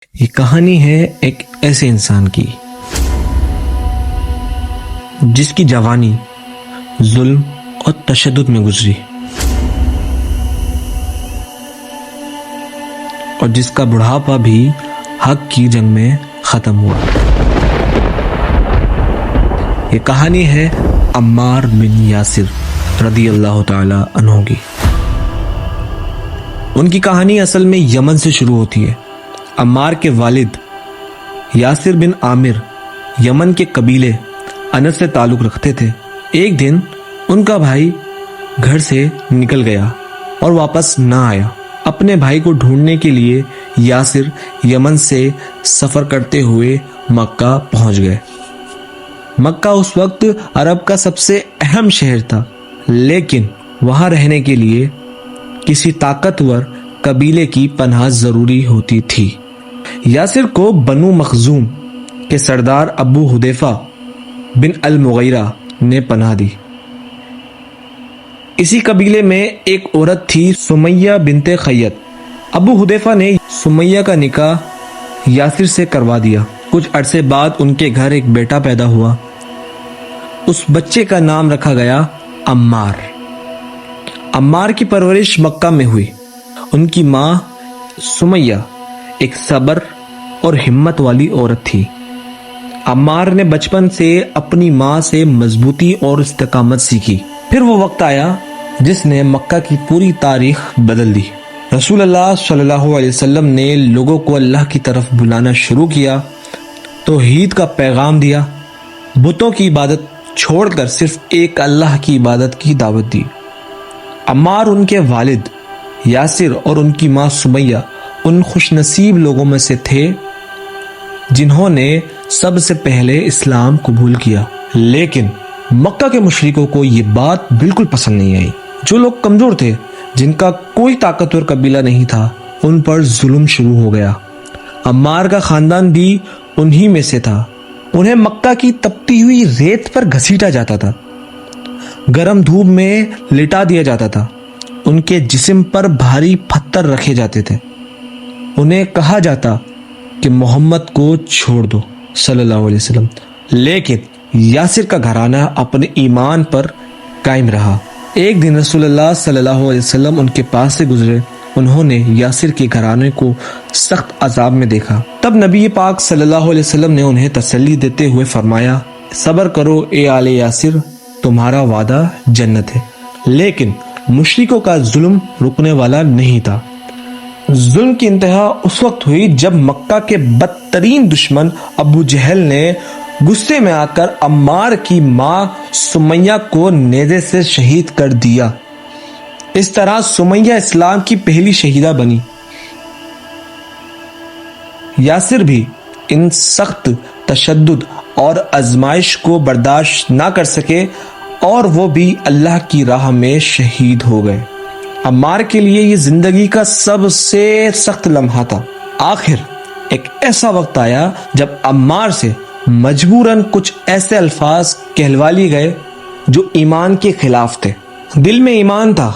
یہ کہانی ہے ایک ایسے انسان کی جس کی جوانی ظلم اور تشدد میں گزری اور جس کا بڑھاپا بھی حق کی جنگ میں ختم ہوا۔ یہ کہانی ہے عمار بن یاسر رضی اللہ تعالی عنہ کی۔ ان کی کہانی اصل میں یمن سے شروع ہوتی ہے۔ عمار کے والد یاسر بن عامر یمن کے قبیلے انس سے تعلق رکھتے تھے۔ ایک دن ان کا بھائی گھر سے نکل گیا اور واپس نہ آیا۔ اپنے بھائی کو ڈھونڈنے کے لیے یاسر یمن سے سفر کرتے ہوئے مکہ پہنچ گئے۔ مکہ اس وقت عرب کا سب سے اہم شہر تھا، لیکن وہاں رہنے کے لیے کسی طاقتور قبیلے کی پناہ ضروری ہوتی تھی۔ یاسر کو بنو مخزوم کے سردار ابو حذیفہ بن المغیرہ نے پناہ دی۔ اسی قبیلے میں ایک عورت تھی سمیہ بنت خیط۔ ابو حذیفہ نے سمیہ کا نکاح یاسر سے کروا دیا۔ کچھ عرصے بعد ان کے گھر ایک بیٹا پیدا ہوا۔ اس بچے کا نام رکھا گیا عمار۔ عمار کی پرورش مکہ میں ہوئی۔ ان کی ماں سمیہ ایک صبر اور ہمت والی عورت تھی۔ عمار نے بچپن سے اپنی ماں سے مضبوطی اور استقامت سیکھی۔ پھر وہ وقت آیا جس نے مکہ کی پوری تاریخ بدل دی۔ رسول اللہ صلی اللہ علیہ وسلم نے لوگوں کو اللہ کی طرف بلانا شروع کیا، توحید کا پیغام دیا، بتوں کی عبادت چھوڑ کر صرف ایک اللہ کی عبادت کی دعوت دی۔ عمار ان کے والد یاسر اور ان کی ماں سمیہ ان خوش نصیب لوگوں میں سے تھے جنہوں نے سب سے پہلے اسلام قبول کیا، لیکن مکہ کے مشرکوں کو یہ بات بالکل پسند نہیں آئی۔ جو لوگ کمزور تھے، جن کا کوئی طاقتور قبیلہ نہیں تھا، ان پر ظلم شروع ہو گیا۔ عمار کا خاندان بھی انہی میں سے تھا۔ انہیں مکہ کی تپتی ہوئی ریت پر گھسیٹا جاتا تھا، گرم دھوپ میں لٹا دیا جاتا تھا، ان کے جسم پر بھاری پتھر رکھے جاتے تھے۔ انہیں کہا جاتا کہ محمد کو چھوڑ دو صلی اللہ علیہ وسلم، لیکن یاسر کا گھرانہ اپنے ایمان پر قائم رہا۔ ایک دن رسول اللہ صلی اللہ علیہ وسلم ان کے پاس سے گزرے۔ انہوں نے یاسر کے گھرانے کو سخت عذاب میں دیکھا۔ تب نبی پاک صلی اللہ علیہ وسلم نے انہیں تسلی دیتے ہوئے فرمایا، صبر کرو اے آل یاسر، تمہارا وعدہ جنت ہے۔ لیکن مشرکوں کا ظلم رکنے والا نہیں تھا۔ ظلم کی انتہا اس وقت ہوئی جب مکہ کے بدترین دشمن ابو جہل نے غصے میں آ کر عمار کی ماں سمیہ کو نیزے سے شہید کر دیا۔ اس طرح سمیہ اسلام کی پہلی شہیدہ بنی۔ یاسر بھی ان سخت تشدد اور آزمائش کو برداشت نہ کر سکے اور وہ بھی اللہ کی راہ میں شہید ہو گئے۔ عمار کے لیے یہ زندگی کا سب سے سخت لمحہ تھا۔ آخر ایک ایسا وقت آیا جب عمار سے مجبوراً کچھ ایسے الفاظ کہلوا لیے گئے جو ایمان کے خلاف تھے۔ دل میں ایمان تھا،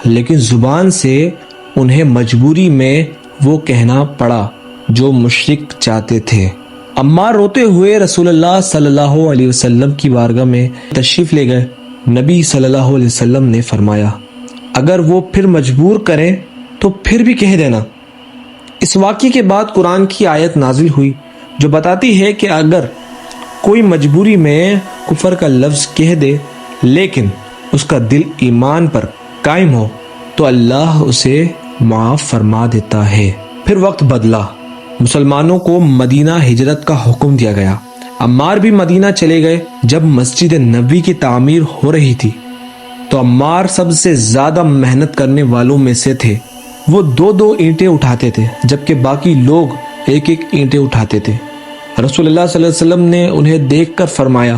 لیکن زبان سے انہیں مجبوری میں وہ کہنا پڑا جو مشرک چاہتے تھے۔ عمار روتے ہوئے رسول اللہ صلی اللہ علیہ وسلم کی بارگاہ میں تشریف لے گئے۔ نبی صلی اللہ علیہ وسلم نے فرمایا، اگر وہ پھر مجبور کریں تو پھر بھی کہہ دینا۔ اس واقعے کے بعد قرآن کی آیت نازل ہوئی جو بتاتی ہے کہ اگر کوئی مجبوری میں کفر کا لفظ کہہ دے لیکن اس کا دل ایمان پر قائم ہو تو اللہ اسے معاف فرما دیتا ہے۔ پھر وقت بدلا، مسلمانوں کو مدینہ ہجرت کا حکم دیا گیا۔ عمار بھی مدینہ چلے گئے۔ جب مسجد نبوی کی تعمیر ہو رہی تھی تو عمار سب سے زیادہ محنت کرنے والوں میں سے تھے۔ وہ 2 اینٹیں اٹھاتے تھے جبکہ باقی لوگ 1 اینٹیں اٹھاتے تھے۔ رسول اللہ صلی اللہ علیہ وسلم نے انہیں دیکھ کر فرمایا،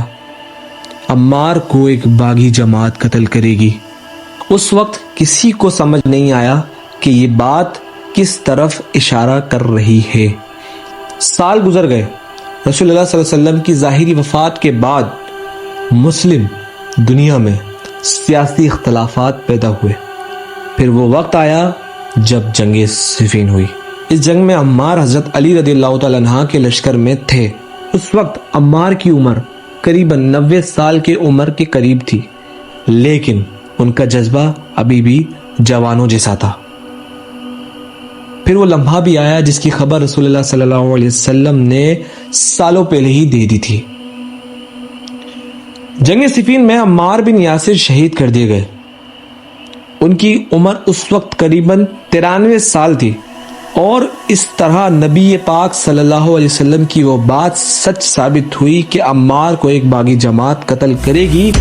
عمار کو ایک باغی جماعت قتل کرے گی۔ اس وقت کسی کو سمجھ نہیں آیا کہ یہ بات کس طرف اشارہ کر رہی ہے۔ سال گزر گئے۔ رسول اللہ صلی اللہ علیہ وسلم کی ظاہری وفات کے بعد مسلم دنیا میں سیاسی اختلافات پیدا ہوئے۔ پھر وہ وقت آیا جب جنگ صفین ہوئی۔ اس جنگ میں عمار حضرت علی رضی اللہ تعالیٰ عنہ کے لشکر میں تھے۔ اس وقت عمار کی عمر قریباً 90 سال کی عمر کے قریب تھی، لیکن ان کا جذبہ ابھی بھی جوانوں جیسا تھا۔ پھر وہ لمحہ بھی آیا جس کی خبر رسول اللہ صلی اللہ علیہ وسلم نے سالوں پہلے ہی دے دی تھی۔ جنگ صفین میں عمار بن یاسر شہید کر دیے گئے۔ ان کی عمر اس وقت قریباً 93 سال تھی، اور اس طرح نبی پاک صلی اللہ علیہ وسلم کی وہ بات سچ ثابت ہوئی کہ عمار کو ایک باغی جماعت قتل کرے گی